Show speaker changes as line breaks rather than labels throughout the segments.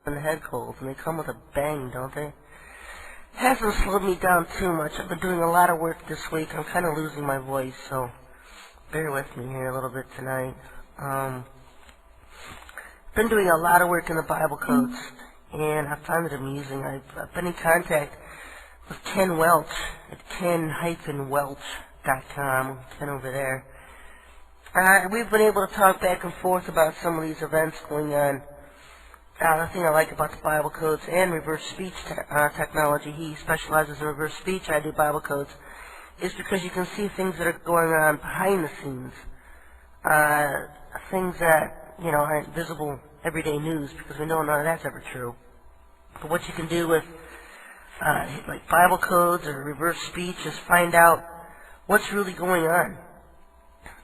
and head colds, and they come with a bang, don't they? Hasn't slowed me down too much. I've been doing a lot of work this week. I'm kind of losing my voice, so bear with me here a little bit tonight. Been doing a lot of work in the Bible codes, and I find it amusing. I've been in contact with Ken Welch at ken-welch.com, Ken over there. We've been able to talk back and forth about some of these events going on. The thing I like about the Bible codes and reverse speech technology, he specializes in reverse speech, I do Bible codes, is because you can see things that are going on behind the scenes. Things that, aren't visible everyday news, because we know none of that's ever true. But what you can do with like Bible codes or reverse speech is find out what's really going on.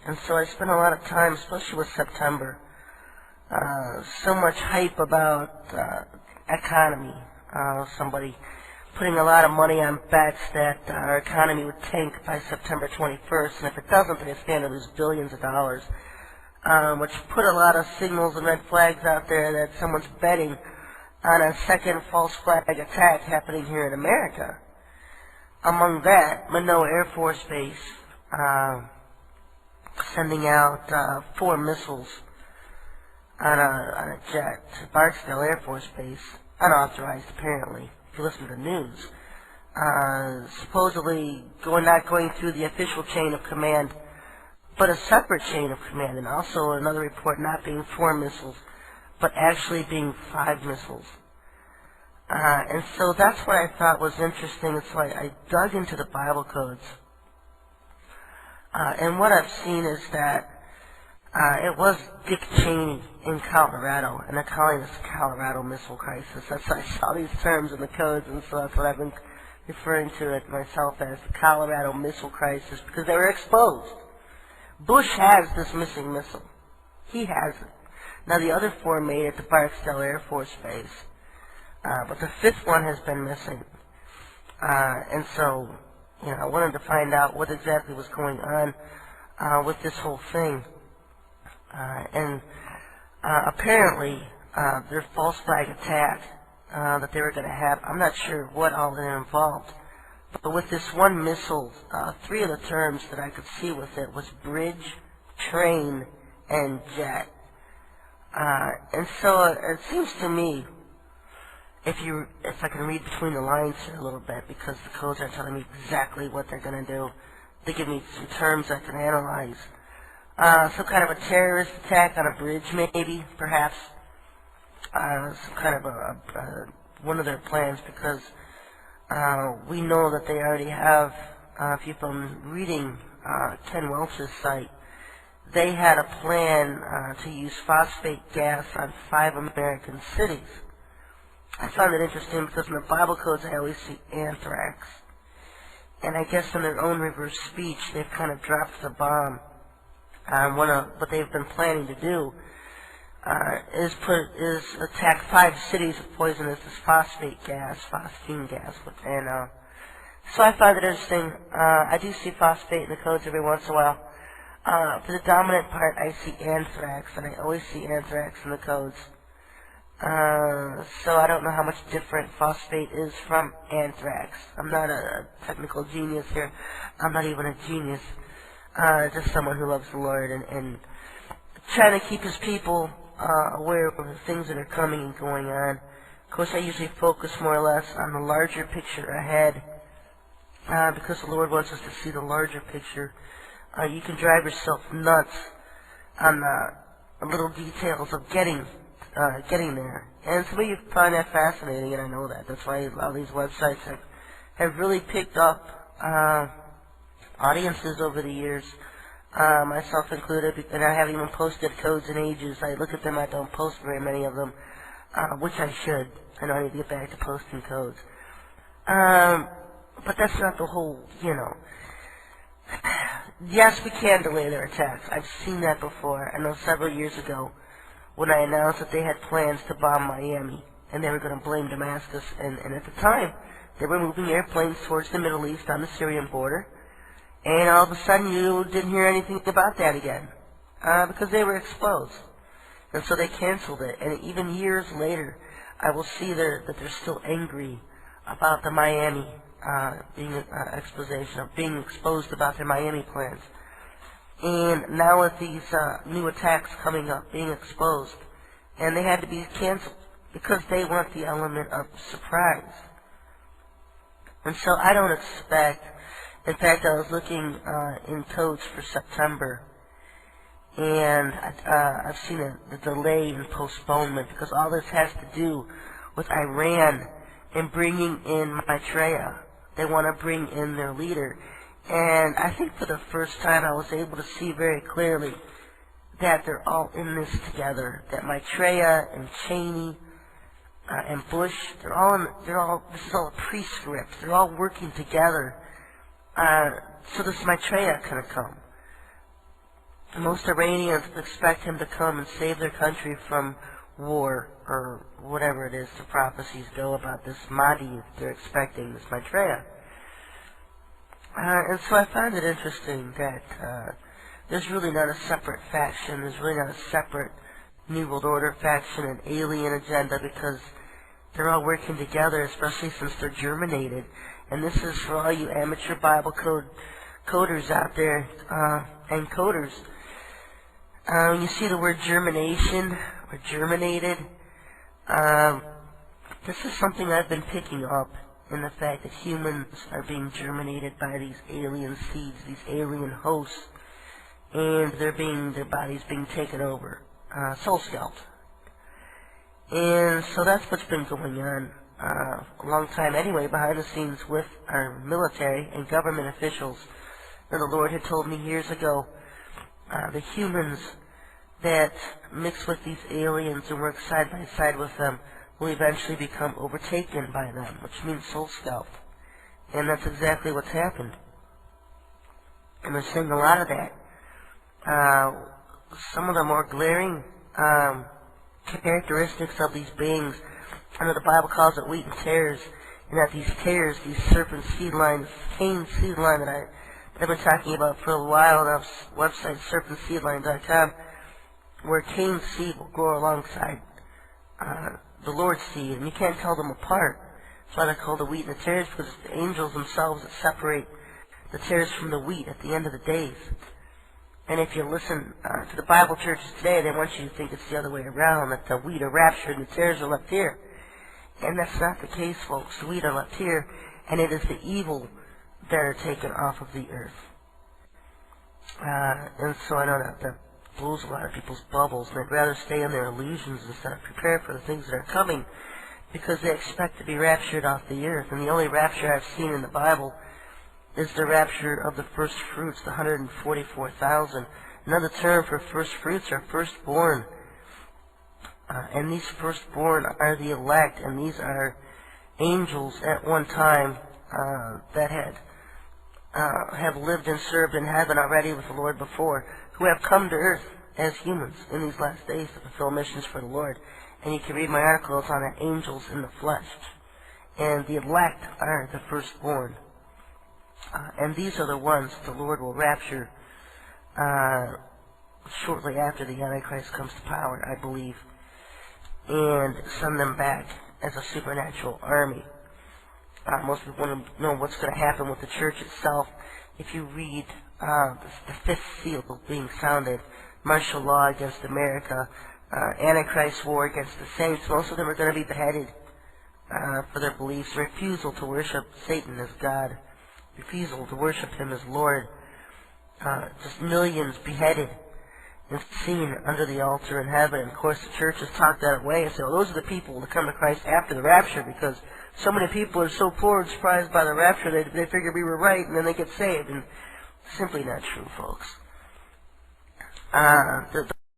And so I spent a lot of time, especially with September, so much hype about economy. Somebody putting a lot of money on bets that our economy would tank by September 21st, and if it doesn't, they stand to lose billions of dollars, which put a lot of signals and red flags out there that someone's betting on a second false flag attack happening here in America. Among that, Manoa Air Force Base sending out 4 missiles on a jet to Barksdale Air Force Base, unauthorized apparently, if you listen to the news. Supposedly not going through the official chain of command, but a separate chain of command, and also another report not being 4 missiles, but actually being 5 missiles. And so that's what I thought was interesting, and so I dug into the Bible codes. And what I've seen is that it was Dick Cheney in Colorado, and they're calling this Colorado Missile Crisis. That's why I saw these terms in the codes, and so that's what I've been referring to it myself as, the Colorado Missile Crisis, because they were exposed. Bush has this missing missile. He has it. Now the other 4 made it to Barksdale Air Force Base, but the 5th one has been missing. And so, I wanted to find out what exactly was going on with this whole thing. And apparently, their false flag attack that they were going to have, I'm not sure what all it involved, but with this one missile, 3 of the terms that I could see with it was bridge, train, and jet. And so it seems to me, if I can read between the lines here a little bit, because the codes are telling me exactly what they're going to do, they give me some terms I can analyze. Some kind of a terrorist attack on a bridge, maybe, perhaps. Some kind of one of their plans, because we know that they already have, if you've been reading Ken Welch's site, they had a plan to use phosphate gas on 5 American cities. I found it interesting because in the Bible codes I always see anthrax. And I guess in their own reverse speech they've kind of dropped the bomb. What they've been planning to do is attack 5 cities with poisonous phosphine gas. And so I find it interesting. I do see phosphate in the codes every once in a while. For the dominant part, I see anthrax, and I always see anthrax in the codes. So I don't know how much different phosphate is from anthrax. I'm not a technical genius here. I'm not even a genius. Just someone who loves the Lord and trying to keep his people aware of the things that are coming and going on. Of course, I usually focus more or less on the larger picture ahead, because the Lord wants us to see the larger picture. You can drive yourself nuts on the little details of getting there. And some of you find that fascinating, and I know that. That's why a lot of these websites have really picked up audiences over the years, myself included, and I haven't even posted codes in ages. I look at them, I don't post very many of them, which I should. I know I need to get back to posting codes. But that's not the whole, Yes, we can delay their attacks. I've seen that before. I know several years ago when I announced that they had plans to bomb Miami, and they were going to blame Damascus, and at the time, they were moving airplanes towards the Middle East on the Syrian border, and all of a sudden you didn't hear anything about that again, because they were exposed. And so they canceled it, and even years later, I will see that they're still angry about the Miami being exposed about their Miami plans. And now with these new attacks coming up, being exposed, and they had to be canceled because they want the element of surprise. And so I don't expect, in fact, I was looking in codes for September, and I've seen the delay in postponement because all this has to do with Iran and bringing in Maitreya. They want to bring in their leader. And I think for the first time I was able to see very clearly that they're all in this together. That Maitreya and Cheney and Bush, this is all a pre-script. They're all working together. So this Maitreya can come. Most Iranians expect him to come and save their country from war, or whatever it is the prophecies go about this Mahdi they're expecting, this Maitreya. And so I find it interesting that there's really not a separate faction, there's really not a separate New World Order faction, an alien agenda, because they're all working together, especially since they're germinated. And this is for all you amateur Bible coders out there, and coders. When you see the word germination, or germinated, this is something I've been picking up in the fact that humans are being germinated by these alien seeds, these alien hosts, and their bodies being taken over, soul scalped. And so that's what's been going on a long time anyway, behind the scenes with our military and government officials. And the Lord had told me years ago, the humans that mix with these aliens and work side by side with them will eventually become overtaken by them, which means soul scalped. And that's exactly what's happened. And we're seeing a lot of that. Some of the more glaring characteristics of these beings, I know the Bible calls it wheat and tares, and that these tares, these serpent seed lines, Cain seed line that I've been talking about for a while on our website, serpentseedline.com, where Cain's seed will grow alongside the Lord's seed, and you can't tell them apart. That's why they're called the wheat and the tares, because it's the angels themselves that separate the tares from the wheat at the end of the days. And if you listen to the Bible churches today, they want you to think it's the other way around, that the wheat are raptured and the tares are left here. And that's not the case, folks. The wheat are left here, and it is the evil that are taken off of the earth. And so I know that blows a lot of people's bubbles, and they'd rather stay in their illusions instead of prepare for the things that are coming, because they expect to be raptured off the earth. And the only rapture I've seen in the Bible is the rapture of the first fruits, the 144,000. Another term for first fruits are firstborn. And these firstborn are the elect, and these are angels at one time that have lived and served in heaven already with the Lord before, who have come to earth as humans in these last days to fulfill missions for the Lord. And you can read my articles on it, Angels in the Flesh. And the elect are the firstborn. And these are the ones the Lord will rapture shortly after the Antichrist comes to power, I believe, and send them back as a supernatural army. Most people want to know what's going to happen with the church itself. If you read the fifth seal being sounded, martial law against America, Antichrist war against the saints, most of them are going to be beheaded for their beliefs, refusal to worship Satan as God, refusal to worship him as Lord, just millions beheaded and seen under the altar in heaven. And of course the church has talked that away and said, well, those are the people that come to Christ after the rapture, because so many people are so poor and surprised by the rapture they figure we were right, and then they get saved. And simply not true, folks. The